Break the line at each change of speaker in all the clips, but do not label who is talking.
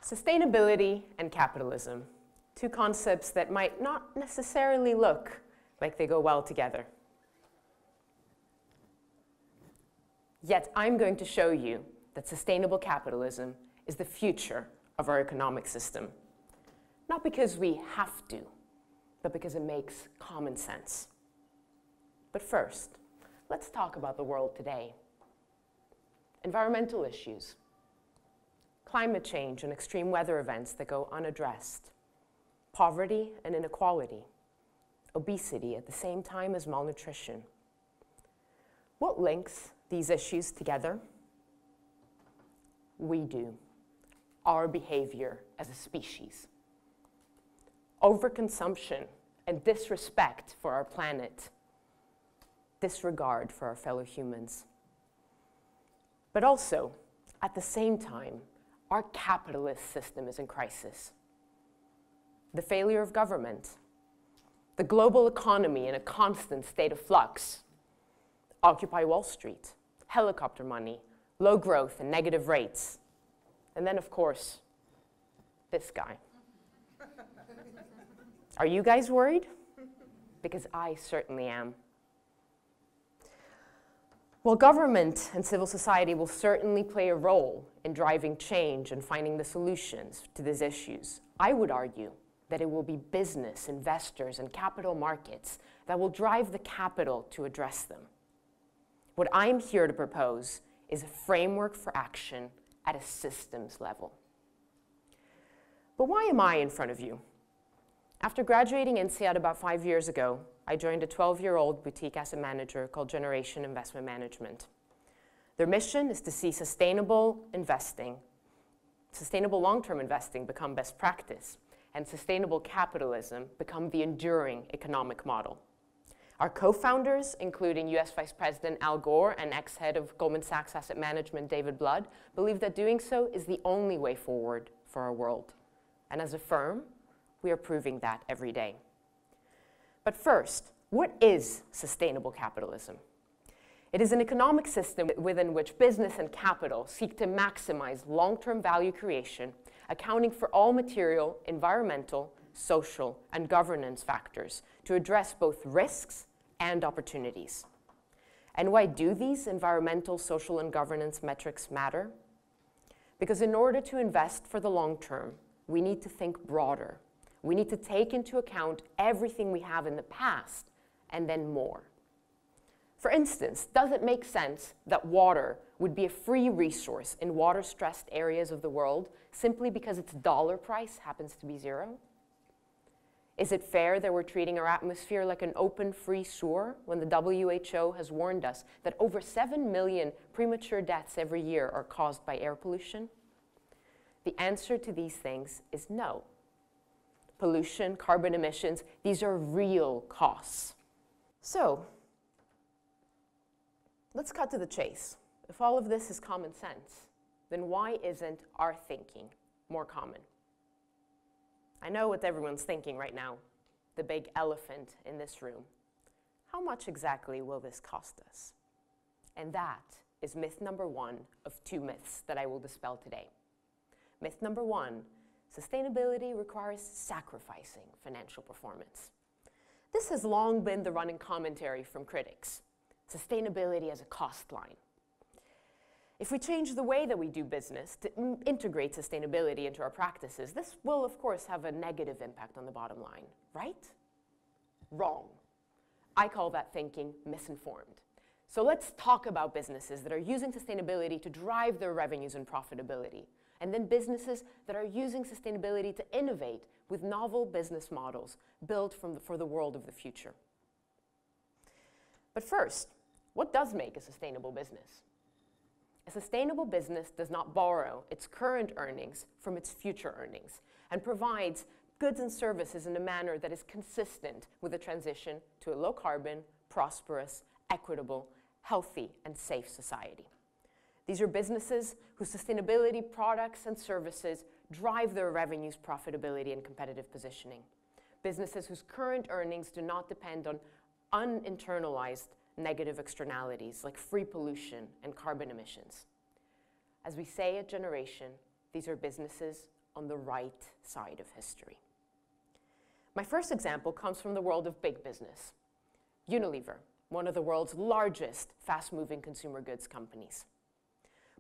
Sustainability and capitalism, two concepts that might not necessarily look like they go well together. Yet I'm going to show you that sustainable capitalism is the future of our economic system. Not because we have to, but because it makes common sense. But first, let's talk about the world today. Environmental issues, climate change and extreme weather events that go unaddressed, poverty and inequality, obesity at the same time as malnutrition. What links these issues together? We do. Our behavior as a species. Overconsumption and disrespect for our planet. Disregard for our fellow humans. But also, at the same time, our capitalist system is in crisis. The failure of government, the global economy in a constant state of flux, Occupy Wall Street, helicopter money, low growth and negative rates, and then, of course, this guy. Are you guys worried? Because I certainly am. While government and civil society will certainly play a role in driving change and finding the solutions to these issues, I would argue that it will be business, investors, and capital markets that will drive the capital to address them. What I'm here to propose is a framework for action at a systems level. But why am I in front of you? After graduating INSEAD about 5 years ago, I joined a 12-year-old boutique asset manager called Generation Investment Management. Their mission is to see sustainable long-term investing become best practice, and sustainable capitalism become the enduring economic model. Our co-founders, including US Vice President Al Gore and ex-head of Goldman Sachs Asset Management, David Blood, believe that doing so is the only way forward for our world. And as a firm, we are proving that every day. But first, what is sustainable capitalism? It is an economic system within which business and capital seek to maximize long-term value creation, accounting for all material, environmental, social, and governance factors to address both risks and opportunities. And why do these environmental, social, and governance metrics matter? Because in order to invest for the long term, we need to think broader. We need to take into account everything we have in the past and then more. For instance, does it make sense that water would be a free resource in water-stressed areas of the world simply because its dollar price happens to be zero? Is it fair that we're treating our atmosphere like an open, free sewer when the WHO has warned us that over 7 million premature deaths every year are caused by air pollution? The answer to these things is no. Pollution, carbon emissions, these are real costs. So, let's cut to the chase. If all of this is common sense, then why isn't our thinking more common? I know what everyone's thinking right now, the big elephant in this room. How much exactly will this cost us? And that is myth number one of 2 myths that I will dispel today. Myth number one, sustainability requires sacrificing financial performance. This has long been the running commentary from critics. Sustainability as a cost line. If we change the way that we do business to integrate sustainability into our practices, this will, of course, have a negative impact on the bottom line, right? Wrong. I call that thinking misinformed. So let's talk about businesses that are using sustainability to drive their revenues and profitability, and then businesses that are using sustainability to innovate with novel business models built for the world of the future. But first, what does make a sustainable business? A sustainable business does not borrow its current earnings from its future earnings and provides goods and services in a manner that is consistent with the transition to a low-carbon, prosperous, equitable, healthy, and safe society. These are businesses whose sustainability products and services drive their revenues, profitability, and competitive positioning. Businesses whose current earnings do not depend on uninternalized negative externalities like free pollution and carbon emissions. As we say at Generation, these are businesses on the right side of history. My first example comes from the world of big business. Unilever, one of the world's largest fast-moving consumer goods companies.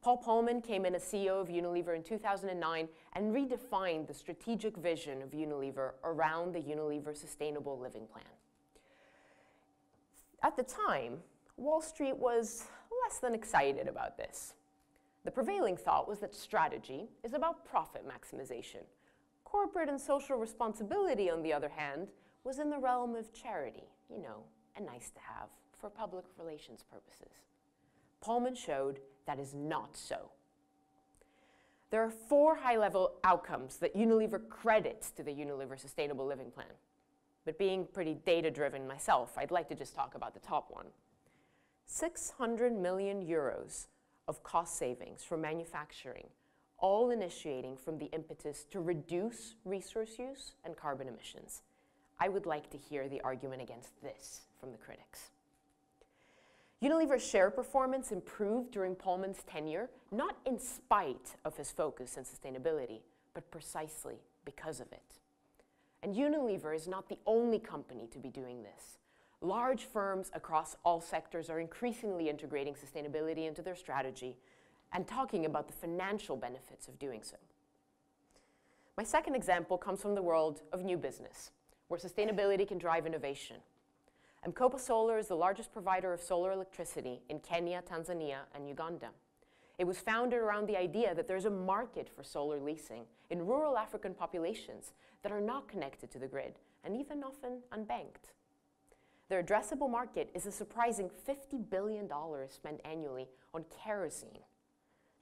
Paul Polman came in as CEO of Unilever in 2009 and redefined the strategic vision of Unilever around the Unilever Sustainable Living Plan. At the time, Wall Street was less than excited about this. The prevailing thought was that strategy is about profit maximization. Corporate and social responsibility, on the other hand, was in the realm of charity, you know, a nice to have for public relations purposes. Polman showed that is not so. There are 4 high-level outcomes that Unilever credits to the Unilever Sustainable Living Plan. But being pretty data-driven myself, I'd like to just talk about the top one. 600 million euros of cost savings from manufacturing, all initiating from the impetus to reduce resource use and carbon emissions. I would like to hear the argument against this from the critics. Unilever's share performance improved during Polman's tenure, not in spite of his focus on sustainability, but precisely because of it. And Unilever is not the only company to be doing this. Large firms across all sectors are increasingly integrating sustainability into their strategy and talking about the financial benefits of doing so. My second example comes from the world of new business, where sustainability can drive innovation. Mkopa Solar is the largest provider of solar electricity in Kenya, Tanzania, and Uganda. It was founded around the idea that there's a market for solar leasing in rural African populations that are not connected to the grid and even often unbanked. Their addressable market is a surprising $50 billion spent annually on kerosene.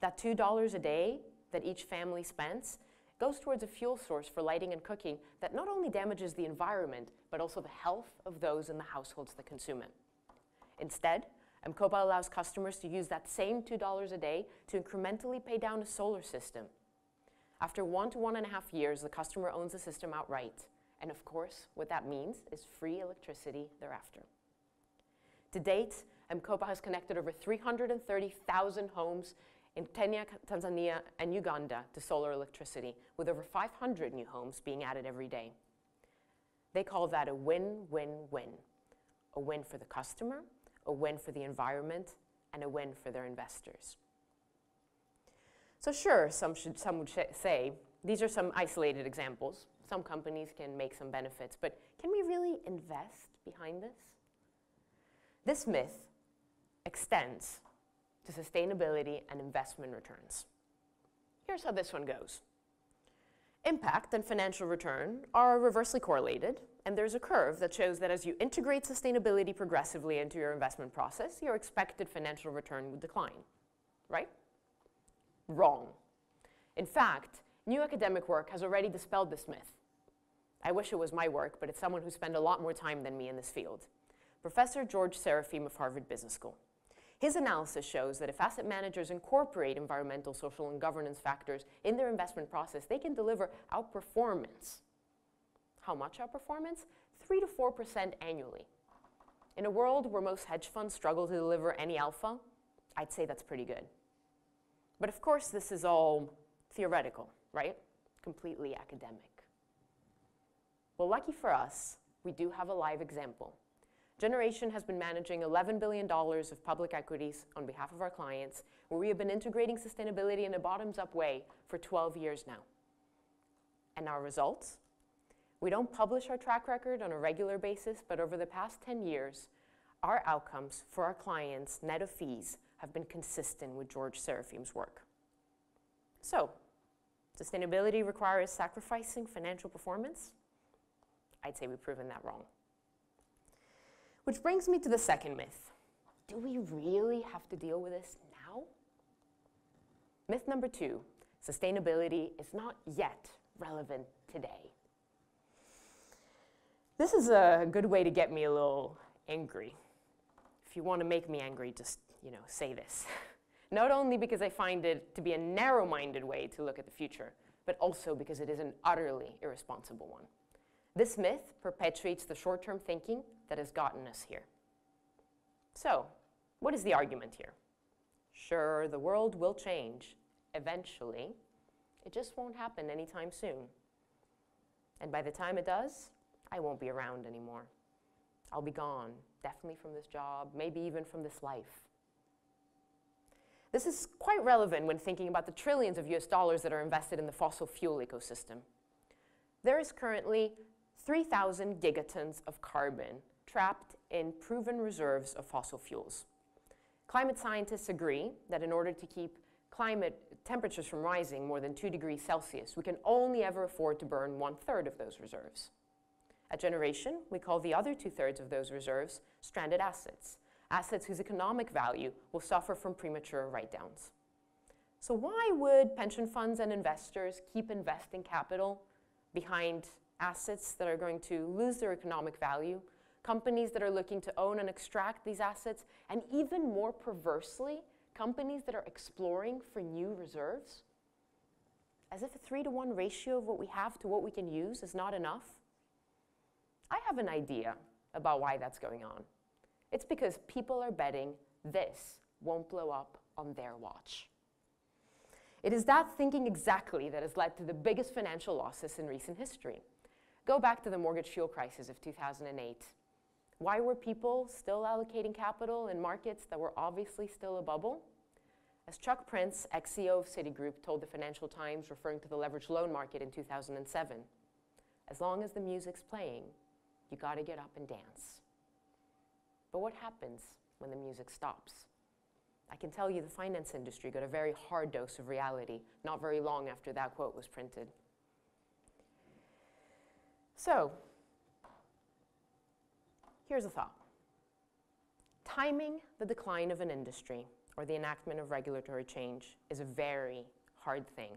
That $2 a day that each family spends goes towards a fuel source for lighting and cooking that not only damages the environment, but also the health of those in the households that consume it. Instead, Mkopa allows customers to use that same $2 a day to incrementally pay down a solar system. After 1 to 1.5 years, the customer owns the system outright. And of course, what that means is free electricity thereafter. To date, Mkopa has connected over 330,000 homes in Kenya, Tanzania, and Uganda to solar electricity, with over 500 new homes being added every day. They call that a win-win-win. A win for the customer, a win for the environment, and a win for their investors. So sure, some would say, these are some isolated examples. Some companies can make some benefits, but can we really invest behind this? This myth extends to sustainability and investment returns. Here's how this one goes. Impact and financial return are reversely correlated, and there's a curve that shows that as you integrate sustainability progressively into your investment process, your expected financial return would decline, right? Wrong. In fact, new academic work has already dispelled this myth. I wish it was my work, but it's someone who spent a lot more time than me in this field. Professor George Serafeim of Harvard Business School. His analysis shows that if asset managers incorporate environmental, social, and governance factors in their investment process, they can deliver outperformance. How much outperformance? 3 to 4% annually. In a world where most hedge funds struggle to deliver any alpha, I'd say that's pretty good. But of course, this is all theoretical, right? Completely academic. Well, lucky for us, we do have a live example. Generation has been managing $11 billion of public equities on behalf of our clients, where we have been integrating sustainability in a bottoms-up way for 12 years now. And our results? We don't publish our track record on a regular basis, but over the past 10 years, our outcomes for our clients, net of fees, have been consistent with George Serafeim's work. So, sustainability requires sacrificing financial performance? I'd say we've proven that wrong. Which brings me to the second myth. Do we really have to deal with this now? Myth number 2, sustainability is not yet relevant today. This is a good way to get me a little angry. If you want to make me angry, just, say this. Not only because I find it to be a narrow-minded way to look at the future, but also because it is an utterly irresponsible one. This myth perpetuates the short-term thinking that has gotten us here. So, what is the argument here? Sure, the world will change eventually, It just won't happen anytime soon. And by the time it does, I won't be around anymore. I'll be gone, definitely from this job, maybe even from this life. This is quite relevant when thinking about the trillions of US dollars that are invested in the fossil fuel ecosystem. There is currently 3,000 gigatons of carbon trapped in proven reserves of fossil fuels. Climate scientists agree that in order to keep climate temperatures from rising more than 2 degrees Celsius, we can only ever afford to burn 1/3 of those reserves. At Generation, we call the other 2/3 of those reserves stranded assets, assets whose economic value will suffer from premature write-downs. So why would pension funds and investors keep investing capital behind assets that are going to lose their economic value, companies that are looking to own and extract these assets, and even more perversely, companies that are exploring for new reserves? As if a 3-to-1 ratio of what we have to what we can use is not enough? I have an idea about why that's going on. It's because people are betting this won't blow up on their watch. It is that thinking exactly that has led to the biggest financial losses in recent history. Go back to the mortgage fuel crisis of 2008. Why were people still allocating capital in markets that were obviously still a bubble? As Chuck Prince, ex-CEO of Citigroup, told the Financial Times, referring to the leveraged loan market in 2007, as long as the music's playing, you gotta get up and dance. But what happens when the music stops? I can tell you the finance industry got a very hard dose of reality not very long after that quote was printed. So, here's a thought. Timing the decline of an industry or the enactment of regulatory change is a very hard thing.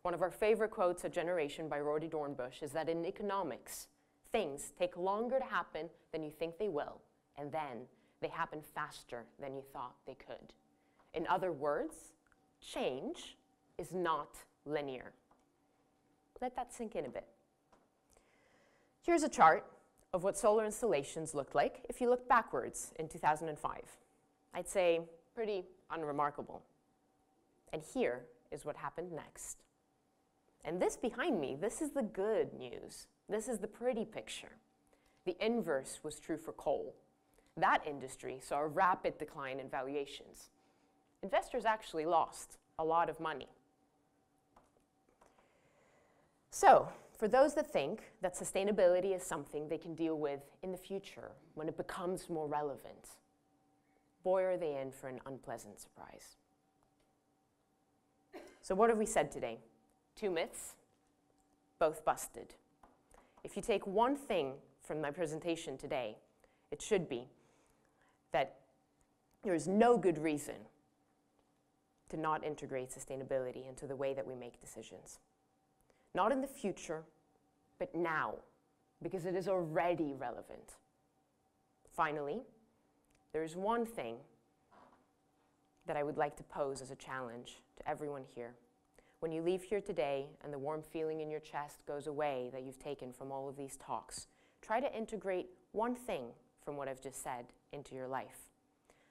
One of our favorite quotes at Generation by Rory Dornbush is that in economics, things take longer to happen than you think they will, and then they happen faster than you thought they could. In other words, change is not linear. Let that sink in a bit. Here's a chart of what solar installations looked like if you look backwards in 2005. I'd say pretty unremarkable. And here is what happened next. And this behind me, this is the good news. This is the pretty picture. The inverse was true for coal. That industry saw a rapid decline in valuations. Investors actually lost a lot of money. So, for those that think that sustainability is something they can deal with in the future when it becomes more relevant, boy, are they in for an unpleasant surprise. So what have we said today? 2 myths, both busted. If you take one thing from my presentation today, it should be that there is no good reason to not integrate sustainability into the way that we make decisions. Not in the future, but now, because it is already relevant. Finally, there is one thing that I would like to pose as a challenge to everyone here. When you leave here today and the warm feeling in your chest goes away that you've taken from all of these talks, try to integrate one thing from what I've just said into your life.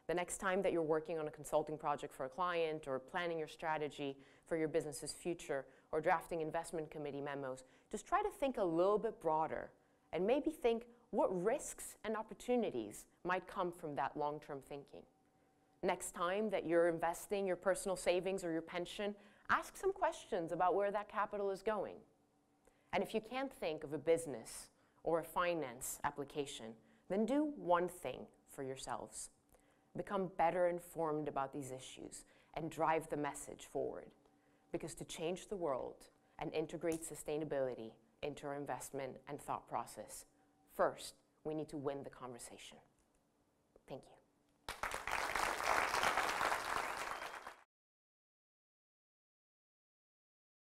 The next time that you're working on a consulting project for a client or planning your strategy for your business's future or drafting investment committee memos, just try to think a little bit broader and maybe think what risks and opportunities might come from that long-term thinking. Next time that you're investing your personal savings or your pension, ask some questions about where that capital is going. And if you can't think of a business or a finance application, then do one thing for yourselves. Become better informed about these issues and drive the message forward. Because to change the world and integrate sustainability into our investment and thought process, first, we need to win the conversation. Thank you.